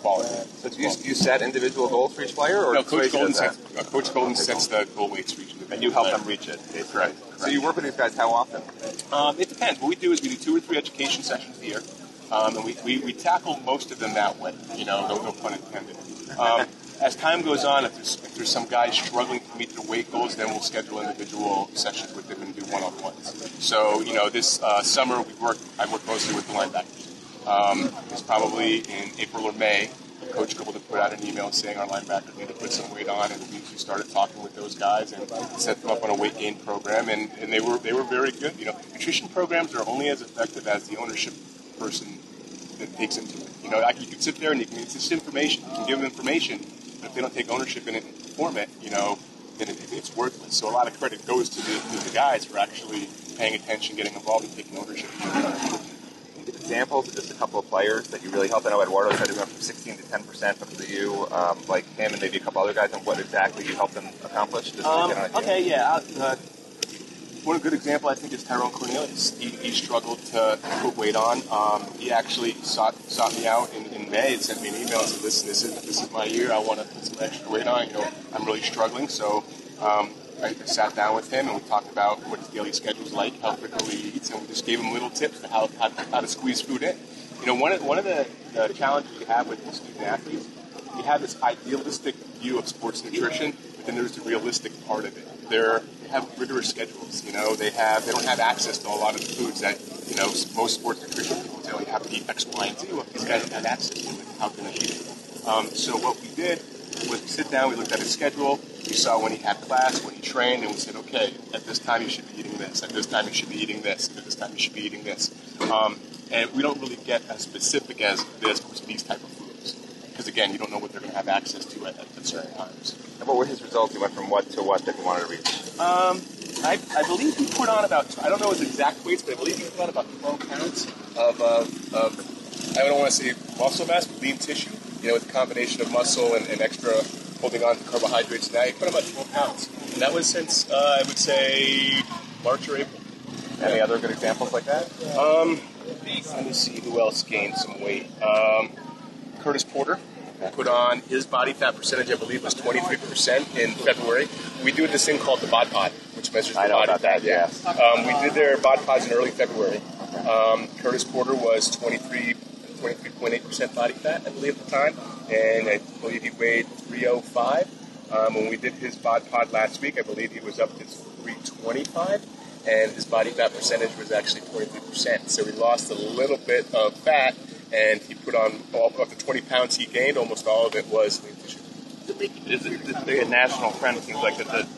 quality. So do you set individual goals for each player, or no? Coach Golden sets the goal weights for each individual. And you help them reach it. Correct. So you work with these guys how often? It depends. What we do is we do 2 or 3 education sessions a year, and we tackle most of them that way. No pun intended. As time goes on, if there's some guys struggling to meet their weight goals, then we'll schedule individual sessions with them and do one-on-ones. So, this summer I worked mostly with the linebackers. It's probably in April or May. Coach Gould to put out an email saying our linebackers need to put some weight on, and we started talking with those guys and set them up on a weight gain program, and they were very good. Nutrition programs are only as effective as the ownership person that takes into it. You can sit there and it's just information. You can give them information, but if they don't take ownership in it and perform it, then it's worthless. So a lot of credit goes to the guys for actually paying attention, getting involved, and taking ownership. Examples of just a couple of players that you really helped? I know Eduardo said he went from 16 to 10% because of you, like him and maybe a couple other guys, and what exactly you helped them accomplish? One good example I think is Tyrone Cornelius. He struggled to put weight on. He actually sought me out in May and sent me an email and said, "Listen, this is my year. I want to put some extra weight on. I'm really struggling." So I sat down with him and we talked about what his daily schedule is like, how frequently he eats, and we just gave him little tips for how to squeeze food in. One of the challenges you have with the student athletes, you have this idealistic view of sports nutrition, but then there's the realistic part of it. They have rigorous schedules. They don't have access to a lot of the foods that most sports nutrition people tell you have to eat X, Y, and Z. Well, these guys don't have access to it. How can they eat it? So what we did was we sit down, we looked at his schedule, we saw when he had class, when he trained, and we said, okay, at this time you should be eating this, at this time you should be eating this, at this time you should be eating this. And we don't really get as specific as this was these type of foods. Because again, you don't know what they're going to have access to at certain times. And what were his results? He went from what to what that he wanted to reach? I believe he put on about, I don't know his exact weights, but I believe he put on about 12 pounds of I don't want to say muscle mass, but lean tissue. With a combination of muscle and extra holding on to carbohydrates. Now he put on about 12 pounds. And that was since, I would say, March or April. Any other good examples like that? Let me see who else gained some weight. Curtis Porter put on his body fat percentage, I believe, was 23% in February. We do this thing called the bod pod, which measures the body fat. Yeah. We did their bod pods in early February. Curtis Porter was 23.8% body fat, I believe, at the time, and I believe he weighed 305. When we did his bod pod last week, I believe he was up to 325, and his body fat percentage was actually 23%. So he lost a little bit of fat, and he put on, of the 20 pounds he gained, almost all of it was lean tissue. Is it a national trend? It seems like that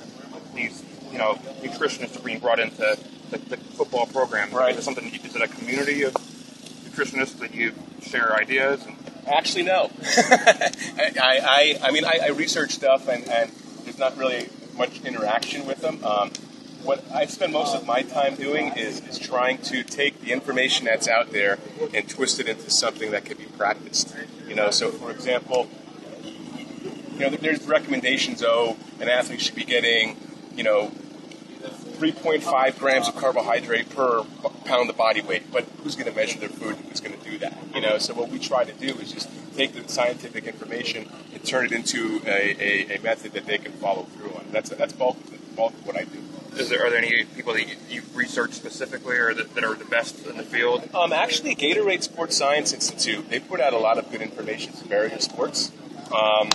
these nutritionists are being brought into the football program. Right. Is it a community of nutritionists that you share ideas? Actually, no. I research stuff, and there's not really much interaction with them. What I spend most of my time doing is trying to take the information that's out there and twist it into something that can be practiced. So for example, there's recommendations. An athlete should be getting, 3.5 grams of carbohydrate per pound of body weight. But who's going to measure their food? Who's going to do that? So what we try to do is just take the scientific information and turn it into a method that they can follow through on. That's bulk of what I do. Are there any people that you research specifically or that are the best in the field? Actually, Gatorade Sports Science Institute, they put out a lot of good information for various sports. I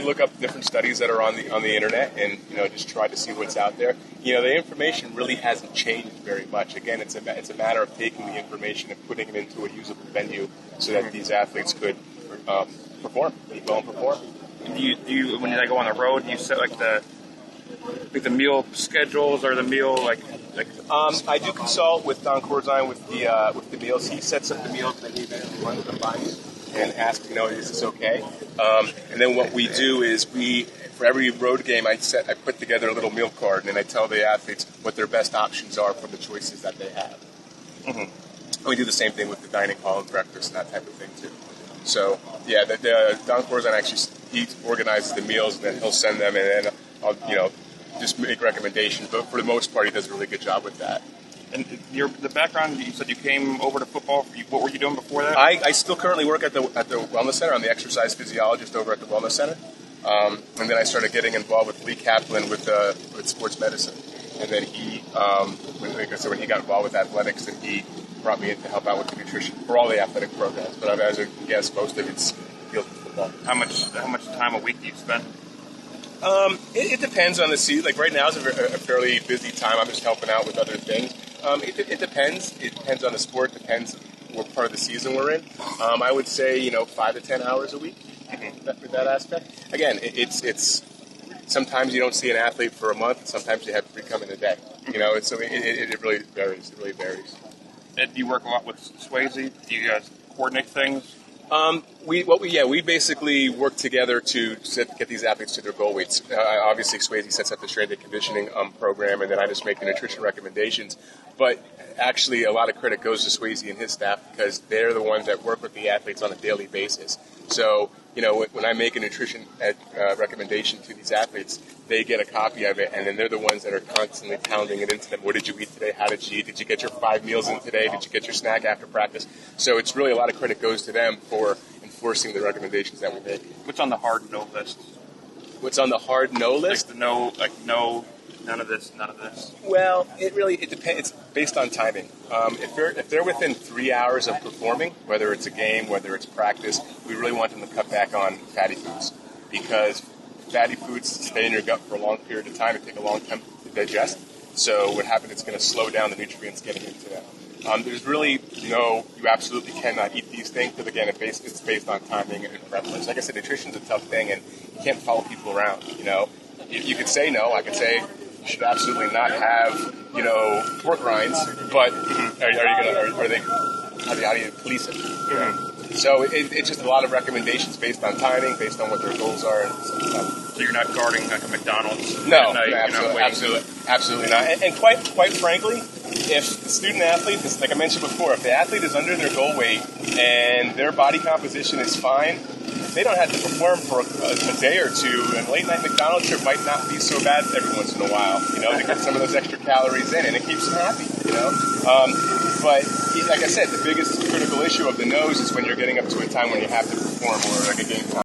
look up different studies that are on the internet and just try to see what's out there. The information really hasn't changed very much. Again, it's a matter of taking the information and putting it into a usable venue so that these athletes could perform, be well and perform. Do you when you go on the road, do you set the meal schedules or the meal I do consult with Don Corzine with the meals. He sets up the meals and he then runs them by me and asks, is this okay? And then what we do is for every road game, I put together a little meal card and I tell the athletes what their best options are from the choices that they have. Mm-hmm. And we do the same thing with the dining hall and breakfast and that type of thing too. So yeah, Don Corzine actually he organizes the meals and then he'll send them and then I'll just make recommendations. But for the most part, he does a really good job with that. And the background, you said you came over to football. What were you doing before that? I still currently work at the Wellness Center. I'm the exercise physiologist over at the Wellness Center. And then I started getting involved with Lee Kaplan with sports medicine. And then when he got involved with athletics, then he brought me in to help out with the nutrition for all the athletic programs. But as a guess, most of it's field football. How much time a week do you spend? It depends on the season. Like right now is a fairly busy time. I'm just helping out with other things. It depends. It depends on the sport. Depends what part of the season we're in. I would say 5 to 10 hours a week for that aspect. Again, it's sometimes you don't see an athlete for a month. And sometimes you have 3 come in a day. So it really varies. It really varies. And do you work a lot with Swayze? Do you guys coordinate things? We basically work together to get these athletes to their goal weights. Obviously, Swayze sets up the strength and conditioning program, and then I just make the nutrition recommendations. But actually, a lot of credit goes to Swayze and his staff because they're the ones that work with the athletes on a daily basis. So, when I make a nutrition recommendation to these athletes, they get a copy of it, and then they're the ones that are constantly pounding it into them. What did you eat today? How did you eat? Did you get your 5 meals in today? Did you get your snack after practice? So it's really a lot of credit goes to them for enforcing the recommendations that we make. What's on the hard no list? What's on the hard no list? No, none of this, none of this. Well, it depends. It's based on timing. If they're within 3 hours of performing, whether it's a game, whether it's practice, we really want them to cut back on fatty foods because fatty foods stay in your gut for a long period of time and take a long time to digest. So what happens, it's going to slow down the nutrients getting into them. There's really you absolutely cannot eat these things because, again, it's based on timing and preference. Like I said, nutrition's a tough thing, and you can't follow people around, You could say no. I could say you should absolutely not have, pork rinds, but how do you police it? So it's just a lot of recommendations based on timing, based on what their goals are and stuff. So you're not guarding like a McDonald's? No, night, absolutely not. And quite frankly, if the student athlete is, like I mentioned before, if the athlete is under their goal weight and their body composition is fine, they don't have to perform for a day or two. And late night McDonald's trip might not be so bad every once in a while, to get some of those extra calories in, and it keeps them happy, But like I said, the biggest critical issue of the nose is when you're getting up to a time when you have to perform or like a game time.